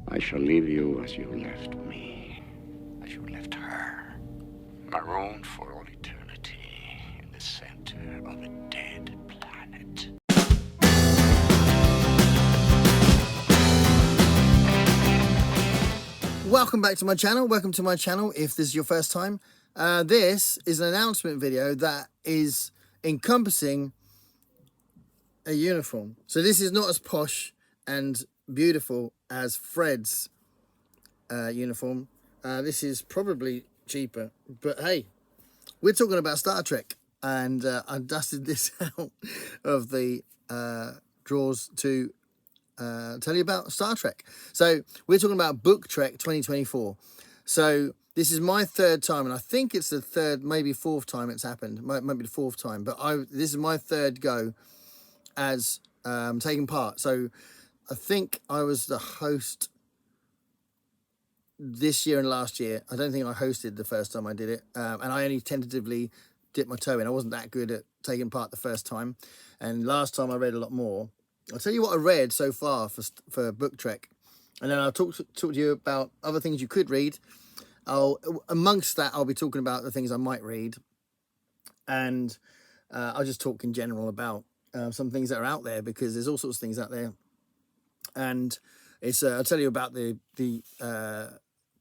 I shall leave you as you left me, as you left her, marooned for all eternity in the center of a dead planet. Welcome back to my channel. Welcome to my channel if this is your first time. This is an announcement video that is encompassing a uniform. So this is not as posh and beautiful as Fred's uniform. This is probably cheaper, but hey, we're talking about Star Trek, and I dusted this out of the drawers to tell you about Star Trek. So we're talking about Book Trek 2024. So this is my third time, and I think it's the third, maybe fourth time it's happened. Might be the fourth time, but this is my third go as taking part. So I think I was the host this year and last year. I don't think I hosted the first time I did it, and I only tentatively dipped my toe in. I wasn't that good at taking part the first time, and last time I read a lot more. I'll tell you what I read so far for Book Trek, and then I'll talk to you about other things you could read. Amongst that, I'll be talking about the things I might read, and I'll just talk in general about some things that are out there, because there's all sorts of things out there, and it's I'll tell you about the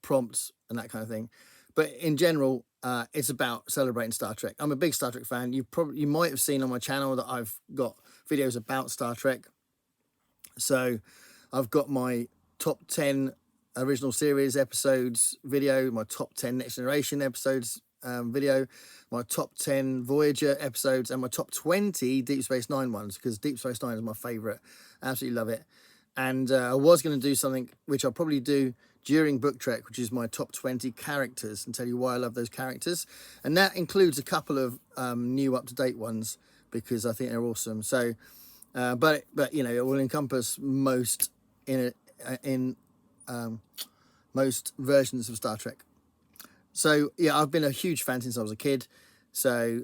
prompts and that kind of thing. But in general, it's about celebrating Star Trek. I'm a big Star Trek fan. You might have seen on my channel that I've got videos about Star Trek. So I've got my top 10 original series episodes video, my top 10 Next Generation episodes video, my top 10 Voyager episodes, and my top 20 Deep Space Nine ones, because Deep Space Nine is my favorite. Absolutely love it. And I was going to do something which I'll probably do during Book Trek, which is my top 20 characters, and tell you why I love those characters. And that includes a couple of new up-to-date ones, because I think they're awesome. So, but you know, it will encompass most most versions of Star Trek. So yeah, I've been a huge fan since I was a kid. So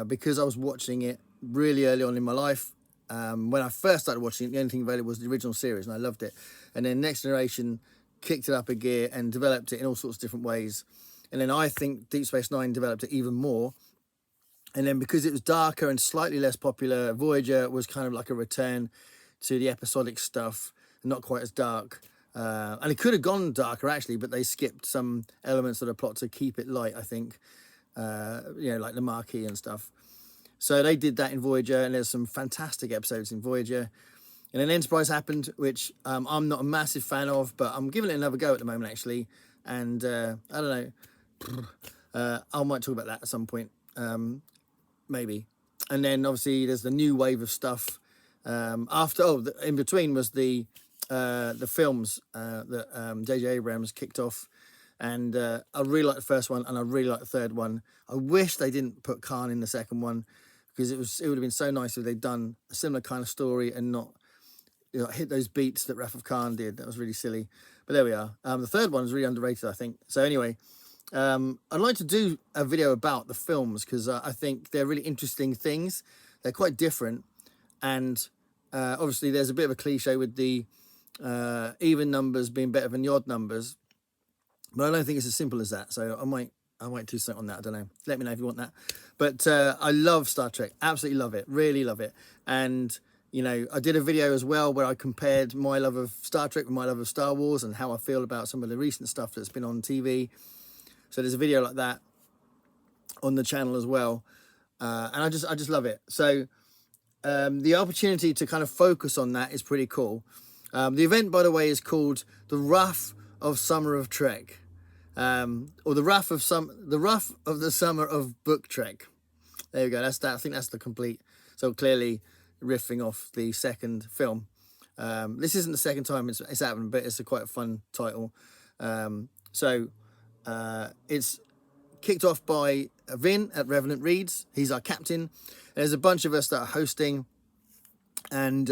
because I was watching it really early on in my life, when I first started watching it, the only thing available was the original series, and I loved it. And then Next Generation kicked it up a gear and developed it in all sorts of different ways. And then I think Deep Space Nine developed it even more. And then because it was darker and slightly less popular, Voyager was kind of like a return to the episodic stuff, not quite as dark. And it could have gone darker, actually, but they skipped some elements of the plot to keep it light, I think. You know, like the Marquee and stuff. So they did that in Voyager, and there's some fantastic episodes in Voyager. And then Enterprise happened, which I'm not a massive fan of, but I'm giving it another go at the moment, actually. And I don't know, I might talk about that at some point, maybe. And then obviously there's the new wave of stuff. In between was the films that J.J. Abrams kicked off. And I really like the first one, and I really like the third one. I wish they didn't put Khan in the second one, because it would have been so nice if they'd done a similar kind of story and not, you know, hit those beats that Wrath of Khan did. That was really silly. But there we are. The third one is really underrated, I think. So anyway, I'd like to do a video about the films, because I think they're really interesting things. They're quite different, and obviously there's a bit of a cliche with the even numbers being better than the odd numbers. But I don't think it's as simple as that. So I might do something on that. I don't know. Let me know if you want that. But I love Star Trek. Absolutely love it. Really love it. And, you know, I did a video as well where I compared my love of Star Trek with my love of Star Wars, and how I feel about some of the recent stuff that's been on TV. So there's a video like that on the channel as well. And I just love it. So the opportunity to kind of focus on that is pretty cool. The event, by the way, is called The Rough of Summer of Trek. Or the rough of the summer of Book Trek. There you go. That's that. I think that's the complete. So clearly riffing off the second film. This isn't the second time it's happened, but it's quite a fun title. It's kicked off by Vin at Revenant Reads. He's our captain. There's a bunch of us that are hosting, and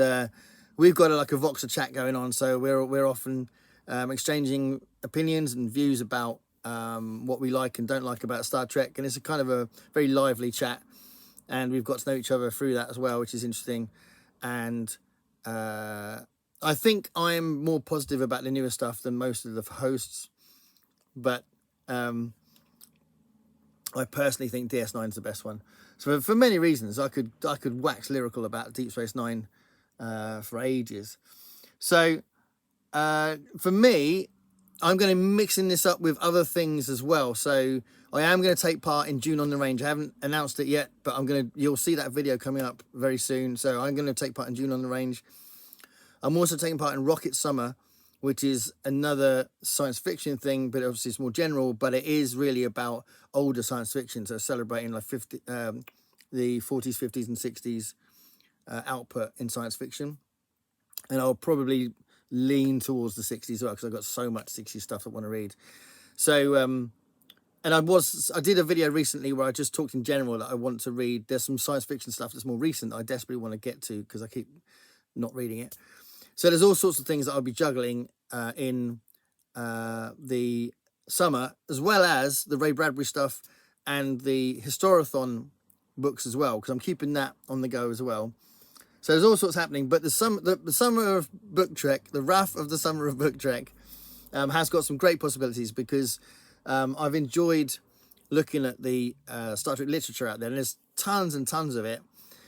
we've got like a Voxer chat going on. So we're often exchanging opinions and views about what we like and don't like about Star Trek, and it's a kind of a very lively chat, and we've got to know each other through that as well, which is interesting. And I think I'm more positive about the newer stuff than most of the hosts, but I personally think DS9 is the best one. So for many reasons, I could wax lyrical about Deep Space Nine for ages. So for me, I'm going to be mixing this up with other things as well. So I am going to take part in June on the Range. I haven't announced it yet, but you'll see that video coming up very soon. So I'm going to take part in June on the Range. I'm also taking part in Rocket Summer, which is another science fiction thing, but obviously it's more general, but it is really about older science fiction. So celebrating like the 40s, 50s and 60s output in science fiction. And I'll probably lean towards the 60s as well, because I've got so much 60s stuff I want to read. So, and I did a video recently where I just talked in general that I want to read. There's some science fiction stuff that's more recent that I desperately want to get to because I keep not reading it. So there's all sorts of things that I'll be juggling in the summer, as well as the Ray Bradbury stuff and the Historathon books as well, because I'm keeping that on the go as well. So there's all sorts happening, but the summer of Book Trek, the RAF of the summer of Book Trek, has got some great possibilities, because I've enjoyed looking at the Star Trek literature out there, and there's tons and tons of it.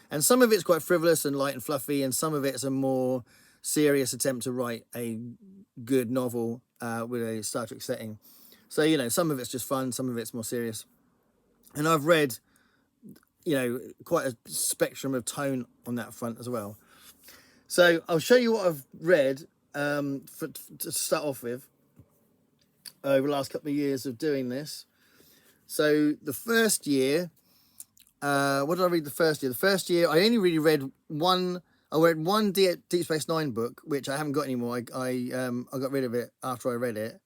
And some of it's quite frivolous and light and fluffy, and some of it's a more serious attempt to write a good novel with a Star Trek setting. So, you know, some of it's just fun, some of it's more serious. And I've read, you know, quite a spectrum of tone on that front as well. So I'll show you what I've read to start off with over the last couple of years of doing this. So the first year, what did I read the first year? The first year, I only really read one. I read one Deep Space Nine book, which I haven't got anymore. I got rid of it after I read it,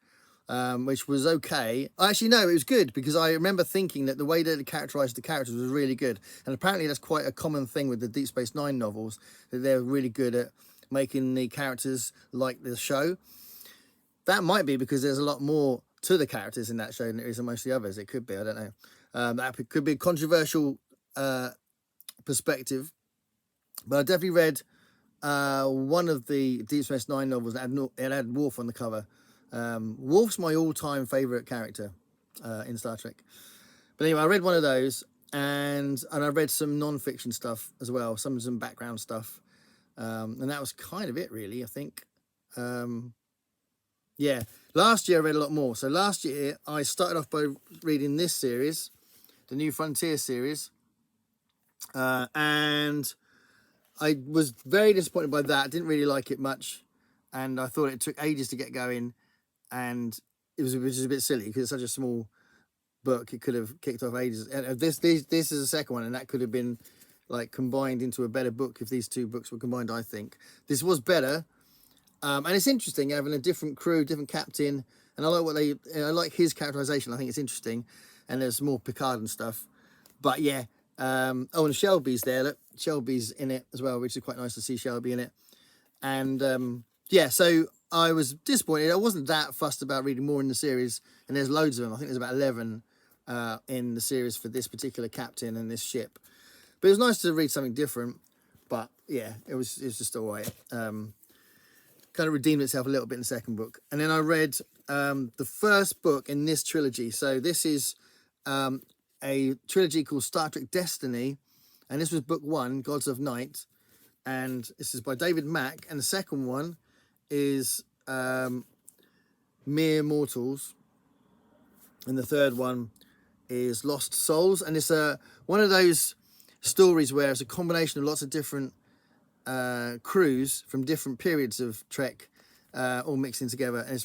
which was okay. Actually, no, it was good, because I remember thinking that the way that it characterized the characters was really good. And apparently that's quite a common thing with the Deep Space Nine novels, that they're really good at making the characters like the show. That might be because there's a lot more to the characters in that show than there is in most of the others. It could be, I don't know. That could be a controversial perspective. But I definitely read one of the Deep Space Nine novels that had Worf on the cover. Worf's my all-time favourite character in Star Trek. But anyway, I read one of those, and I read some non-fiction stuff as well, some background stuff. And that was kind of it, really, I think. Yeah, last year I read a lot more. So last year I started off by reading this series, the New Frontier series. And I was very disappointed by that. I didn't really like it much, and I thought it took ages to get going, and which is a bit silly because it's such a small book. It could have kicked off ages. And this is a second one, and that could have been like combined into a better book if these two books were combined. I think this was better, and it's interesting having a different crew, different captain, and I like his characterization. I think it's interesting, and there's more Picard and stuff. But yeah. And Shelby's there. Look, Shelby's in it as well, which is quite nice to see Shelby in it. And yeah, so I was disappointed. I wasn't that fussed about reading more in the series, and there's loads of them. I think there's about 11 in the series for this particular captain and this ship. But it was nice to read something different. But yeah, it was just all right. Kind of redeemed itself a little bit in the second book. And then I read the first book in this trilogy. So this is a trilogy called Star Trek Destiny, and this was book one, Gods of Night, and this is by David Mack, and the second one is Mere Mortals, and the third one is Lost Souls. And it's one of those stories where it's a combination of lots of different crews from different periods of Trek, all mixing together, and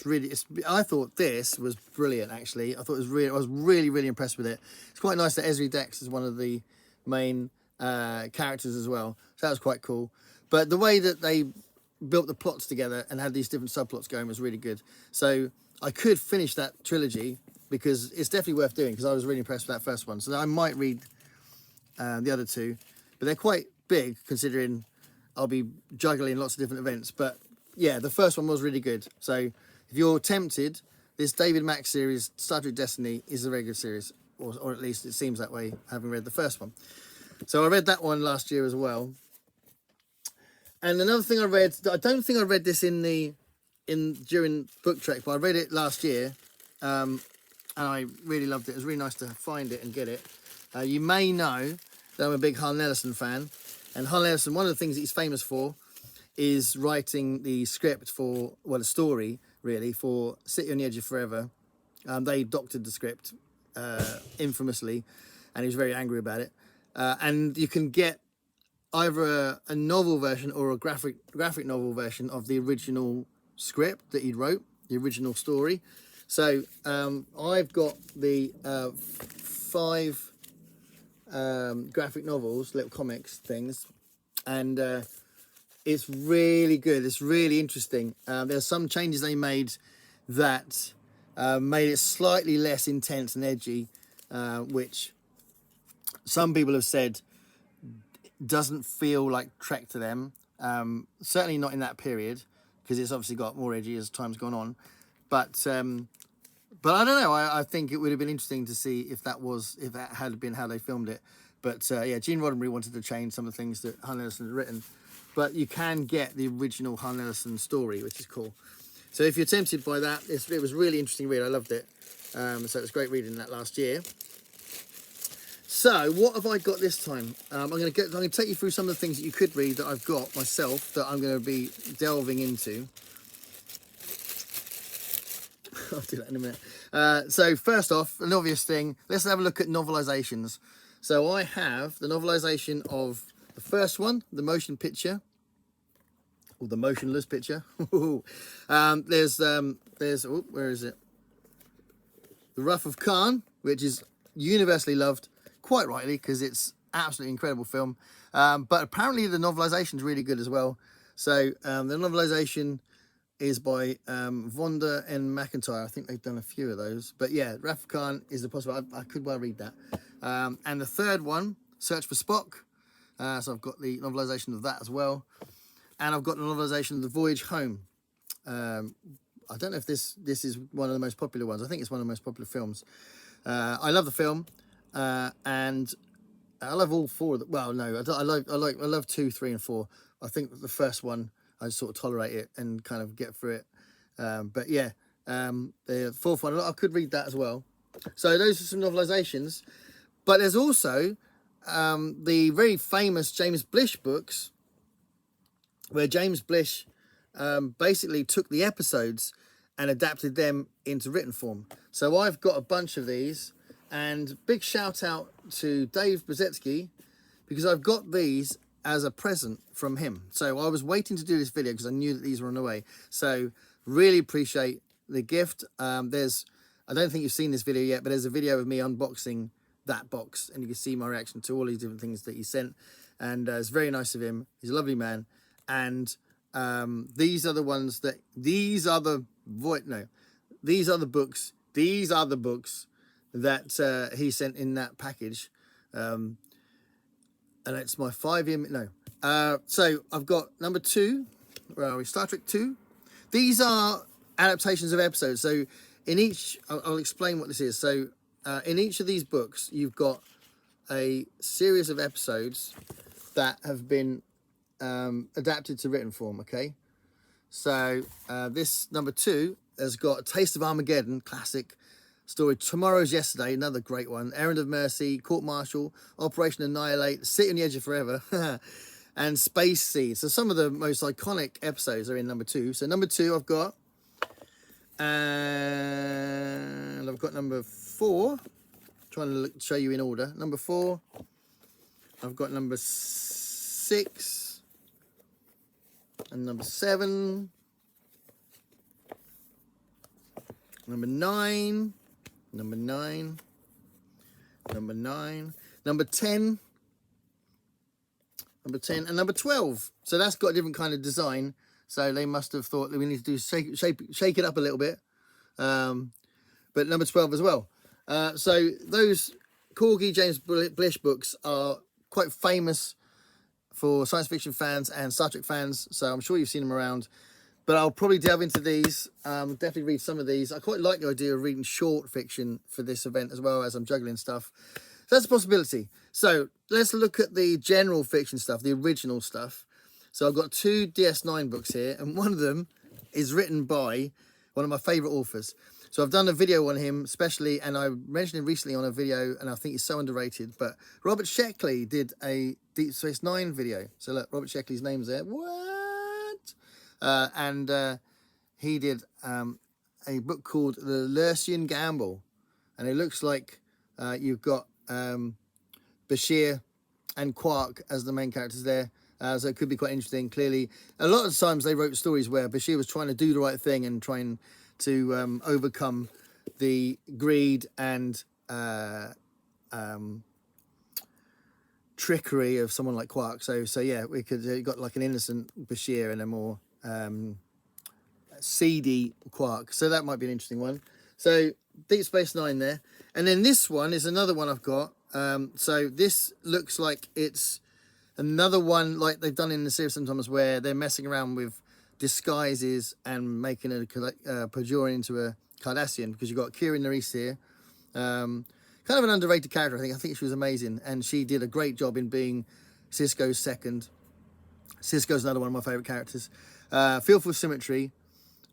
I thought this was brilliant. Actually, I was really impressed with it. It's quite nice that Ezri Dex is one of the main characters as well, so that was quite cool. But the way that they built the plots together and had these different subplots going was really good. So I could finish that trilogy, because it's definitely worth doing, because I was really impressed with that first one. So I might read the other two, but they're quite big considering I'll be juggling lots of different events. But yeah, the first one was really good. So if you're tempted, this David Mack series, Star Trek Destiny, is a very good series, or at least it seems that way, having read the first one. So I read that one last year as well. And another thing I read, I don't think I read this during Book Trek, but I read it last year, and I really loved it. It was really nice to find it and get it. You may know that I'm a big Harlan Ellison fan, and Harlan Ellison, one of the things that he's famous for is writing the script for, well, the story really, for City on the Edge of Forever. They doctored the script infamously, and he was very angry about it. And you can get either a novel version or a graphic novel version of the original script that he wrote, the original story. So I've got the 5 graphic novels, little comics things, and it's really good. It's really interesting. There's some changes they made that made it slightly less intense and edgy, which some people have said doesn't feel like Trek to them. Certainly not in that period, because it's obviously got more edgy as time's gone on. But I don't know. I think it would have been interesting to see if that had been how they filmed it. But yeah, Gene Roddenberry wanted to change some of the things that Harlan Ellison had written. But you can get the original Harlan Ellison story, which is cool. So if you're tempted by that, it was a really interesting read. I loved it. So it was great reading that last year. So what have I got this time? I'm going to take you through some of the things that you could read that I've got myself that I'm going to be delving into. I'll do that in a minute. So first off, an obvious thing, let's have a look at novelizations. So I have the novelization of the first one, the motion picture, or the motionless picture. There's where is it? The Wrath of Khan, which is universally loved, quite rightly, because it's absolutely incredible film. But apparently the novelization is really good as well. So the novelization is by Vonda and McIntyre. I think they've done a few of those. But yeah, Wrath of Khan is the possible. I could well read that. And the third one, Search for Spock. So I've got the novelization of that as well. And I've got the novelization of The Voyage Home. I don't know if this is one of the most popular ones. I think it's one of the most popular films. I love the film, and I love all 4 of them. Well, no, I love 2, 3, and 4. I think the first one I sort of tolerate it and kind of get through it. But yeah, the 4th one I could read that as well. So those are some novelizations. But there's also the very famous James Blish books, where James Blish basically took the episodes and adapted them into written form. So I've got a bunch of these, and big shout out to Dave Brzezinski, because I've got these as a present from him. So I was waiting to do this video because I knew that these were on the way. So really appreciate the gift. I don't think you've seen this video yet, but there's a video of me unboxing that box, and you can see my reaction to all these different things that he sent. And it's very nice of him. He's a lovely man. And these are the ones that these are the books that he sent in that package. And it's my 5-year so I've got number 2. Where are we? Star Trek 2. These are adaptations of episodes. So in each, I'll explain what this is. So in each of these books, you've got a series of episodes that have been adapted to written form. Okay, so this number 2 has got A Taste of Armageddon, classic story. Tomorrow's Yesterday, another great one. Errand of Mercy, Court Martial, Operation Annihilate, City on the Edge of Forever, and Space Seed. So some of the most iconic episodes are in number 2. So number 2 I've got, and I've got number 4. Trying to show you in order. Number 4. I've got number 6 and number 7. Number 9. Number 9. Number 9. Number 10. Number 10 and number 12. So that's got a different kind of design. So they must have thought that we need to do shake it up a little bit. But number 12 as well. So those Corgi James Blish books are quite famous for science fiction fans and Star Trek fans. So I'm sure you've seen them around. But I'll probably delve into these. Definitely read some of these. I quite like the idea of reading short fiction for this event as well, as I'm juggling stuff. So that's a possibility. So let's look at the general fiction stuff, the original stuff. So I've got 2 DS9 books here, and one of them is written by one of my favourite authors. So I've done a video on him especially, and I mentioned him recently on a video, and I think he's so underrated. But Robert Sheckley did a Deep Space Nine video. So look, Robert Sheckley's name's there. What? He did a book called The Lursian Gamble, and it looks like you've got Bashir and Quark as the main characters there. So it could be quite interesting. Clearly, a lot of times they wrote stories where Bashir was trying to do the right thing and trying to overcome the greed and trickery of someone like Quark. So yeah, we could got like an innocent Bashir and a more seedy Quark. So that might be an interesting one. So Deep Space Nine there, and then this one is another one I've got. So this looks like it's another one like they've done in the series sometimes, where they're messing around with disguises and making a Bajoran into a Cardassian, because you've got Kira Nerys here. Kind of an underrated character, I think. I think she was amazing, and she did a great job in being Sisko's second. Sisko's another one of my favourite characters. Fearful Symmetry,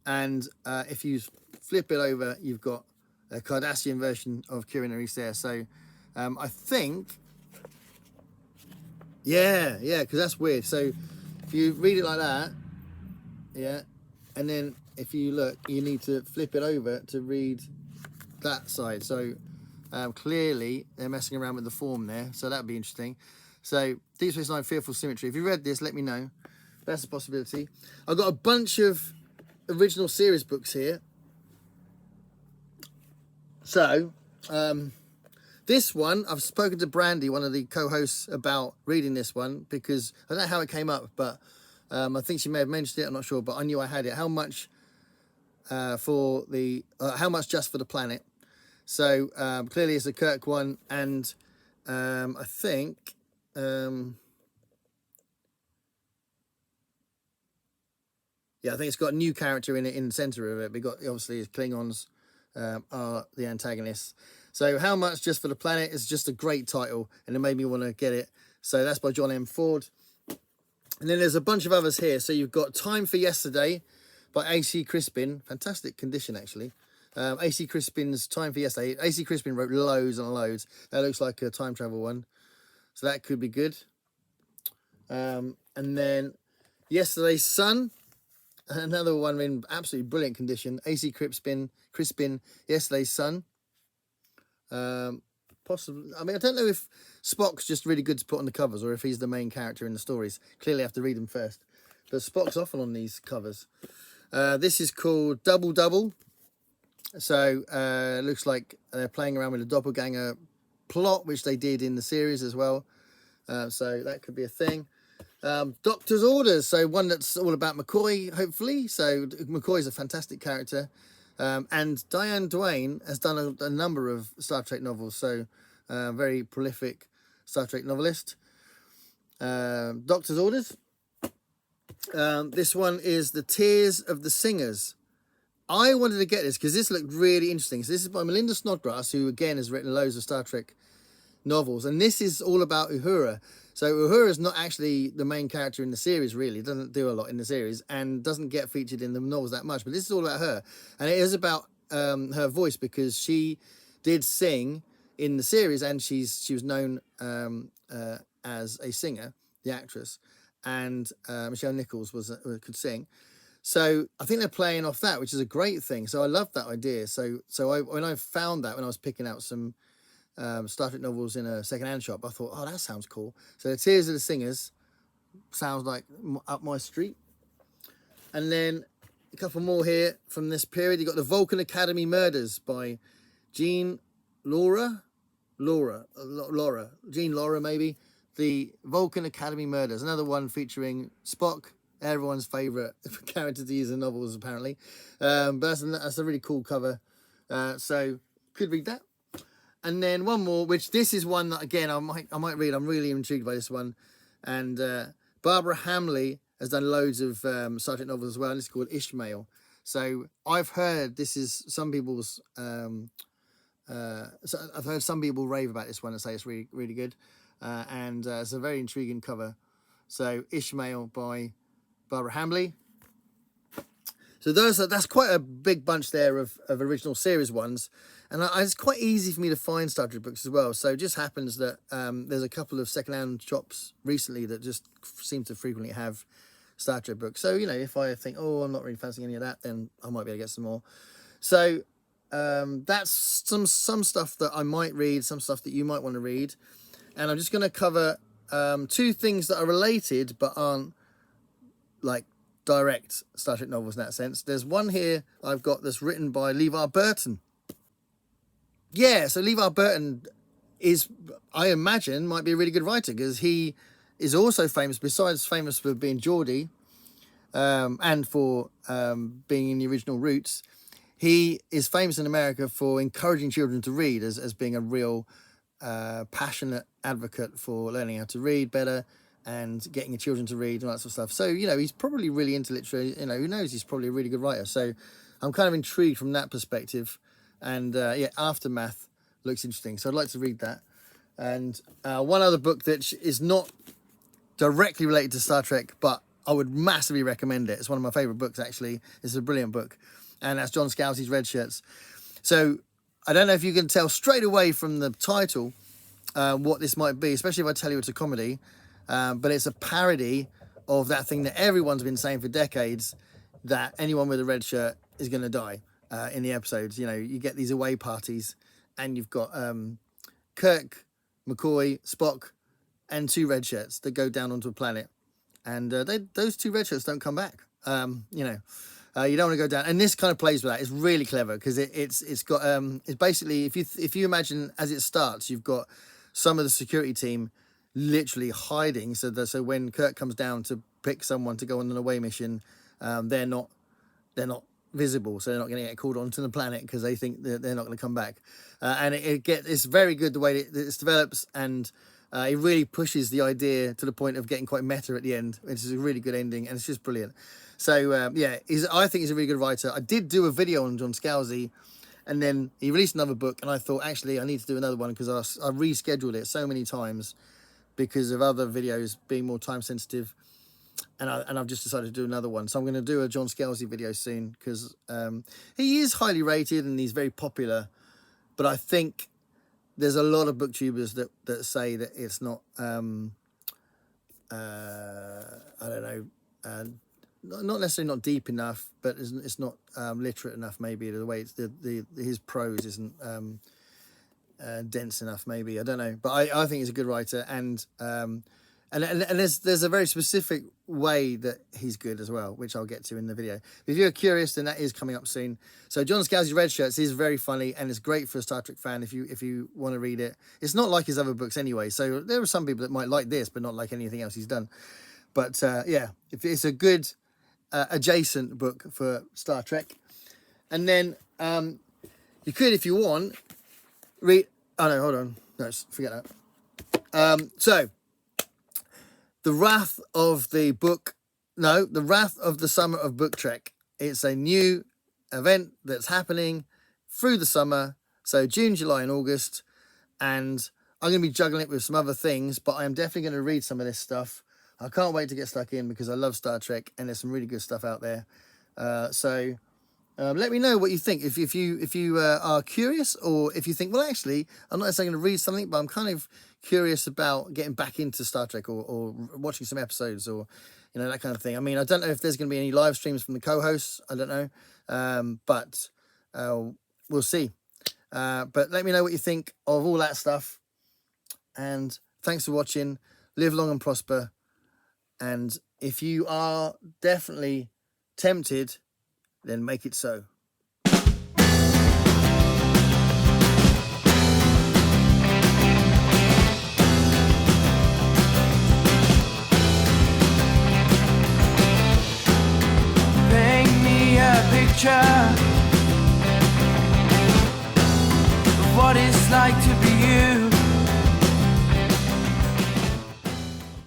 and if you flip it over, you've got a Cardassian version of Kira Nerys there. So I think... Yeah, because that's weird. So if you read it like that, yeah, and then if you look, you need to flip it over to read that side. So clearly they're messing around with the form there, so that'd be interesting. So Deep Space Nine, Fearful Symmetry. If you read this, let me know. That's a possibility. I've got a bunch of original series books here. So this one, I've spoken to Brandy, one of the co-hosts, about reading this one, because I don't know how it came up, but I think she may have mentioned it, I'm not sure, but I knew I had it. How much for the how much just for the planet? So clearly it's a Kirk one, and I think yeah, I think it's got a new character in it in the center of it. We got, obviously, Klingons are the antagonists. So How Much Just for the Planet is just a great title, and it made me want to get it. So that's by John M. Ford. And then there's a bunch of others here. So you've got Time for Yesterday by A.C. Crispin. Fantastic condition, actually. A.C. Crispin's Time for Yesterday. A.C. Crispin wrote loads and loads. That looks like a time travel one. So that could be good. And then Yesterday's Sun. Another one in absolutely brilliant condition. A.C. Crispin, Yesterday's Sun. Possibly, I mean, I don't know if Spock's just really good to put on the covers, or if he's the main character in the stories. Clearly I have to read them first, but Spock's often on these covers. This is called Double Double. So it looks like they're playing around with a doppelganger plot, which they did in the series as well. So that could be a thing. Doctor's Orders, so one that's all about McCoy, hopefully. So McCoy's a fantastic character. And Diane Duane has done a number of Star Trek novels, so very prolific Star Trek novelist. Doctor's Orders. This one is The Tears of the Singers. I wanted to get this because this looked really interesting. So this is by Melinda Snodgrass, who again has written loads of Star Trek novels, and this is all about Uhura. So Uhura is not actually the main character in the series, really. It doesn't do a lot in the series and doesn't get featured in the novels that much, but this is all about her, and it is about her voice, because she did sing in the series, and she was known as a singer, the actress, and Michelle Nichols could sing. So I think they're playing off that, which is a great thing. So I love that idea. So when I found that, when I was picking out some Star Trek novels in a second-hand shop, I thought, oh, that sounds cool. So The Tears of the Singers sounds like up my street. And then a couple more here from this period. You've got The Vulcan Academy Murders by Jean Laura, Jean Laura, maybe. The Vulcan Academy Murders, another one featuring Spock, everyone's favourite character to use in novels, apparently. But that's a really cool cover. So could read that. And then one more, which this is one that, again, I might read. I'm really intrigued by this one. And Barbara Hamley has done loads of Star Trek novels as well, and it's called Ishmael. So I've heard this is some people's... so I've heard some people rave about this one and say it's really, really good. And it's a very intriguing cover. So Ishmael by Barbara Hambly. So that's quite a big bunch there of original series ones. And it's quite easy for me to find Star Trek books as well. So it just happens that there's a couple of secondhand shops recently that just seem to frequently have Star Trek books. So, if I think, oh, I'm not really fancying any of that, then I might be able to get some more. So that's some stuff that I might read, some stuff that you might want to read. And I'm just going to cover two things that are related but aren't like direct Star Trek novels in that sense. There's one here I've got that's written by LeVar Burton. Yeah, so LeVar Burton is, I imagine, might be a really good writer because he is also famous, besides famous for being Geordie and for being in the original Roots, he is famous in America for encouraging children to read as being a real passionate advocate for learning how to read better and getting your children to read and all that sort of stuff. So, he's probably really into literature. Who knows? He's probably a really good writer. So I'm kind of intrigued from that perspective. And, Aftermath looks interesting. So I'd like to read that. And one other book that is not directly related to Star Trek, but I would massively recommend it. It's one of my favourite books, actually. It's a brilliant book. And that's John Scalzi's Red Shirts. So I don't know if you can tell straight away from the title what this might be, especially if I tell you it's a comedy. But it's a parody of that thing that everyone's been saying for decades, that anyone with a red shirt is going to die in the episodes. You get these away parties and you've got Kirk, McCoy, Spock, and 2 red shirts that go down onto a planet. And those 2 red shirts don't come back. You don't want to go down. And this kind of plays with that. It's really clever because it's got it's basically, if you imagine as it starts, you've got some of the security team literally hiding, so when Kirk comes down to pick someone to go on an away mission, they're not visible, so they're not going to get called onto the planet because they think that they're not going to come back. And it's very good the way it develops, and it really pushes the idea to the point of getting quite meta at the end. It's a really good ending, and it's just brilliant. So I think he's a really good writer. I did do a video on John Scalzi, and then he released another book, and I thought actually I need to do another one because I rescheduled it so many times because of other videos being more time sensitive, and I've just decided to do another one. So I'm going to do a John Scalzi video soon because he is highly rated and he's very popular, but I think there's a lot of booktubers that say that it's not not necessarily not deep enough, but it's not literate enough. Maybe the way his prose isn't dense enough. Maybe, I don't know, but I think he's a good writer, and there's a very specific way that he's good as well, which I'll get to in the video. If you're curious, then that is coming up soon. So John Scalzi's Red Shirts is very funny and it's great for a Star Trek fan if you want to read it. It's not like his other books anyway, so there are some people that might like this but not like anything else he's done. But if it's a good adjacent book for Star Trek. And then you could, if you want, read... Oh, no, hold on. No, forget that. So, The Wrath of the Summer of Book Trek. It's a new event that's happening through the summer. So, June, July, and August. And I'm going to be juggling it with some other things, but I am definitely going to read some of this stuff. I can't wait to get stuck in because I love Star Trek and there's some really good stuff out there. So let me know what you think. If you are curious, or if you think, well, actually, I'm not necessarily going to read something, but I'm kind of curious about getting back into Star Trek or watching some episodes or, that kind of thing. I mean, I don't know if there's going to be any live streams from the co-hosts. I don't know. But we'll see. But let me know what you think of all that stuff. And thanks for watching. Live long and prosper. And if you are definitely tempted, then make it so. Paint me a picture of what it's like to be you.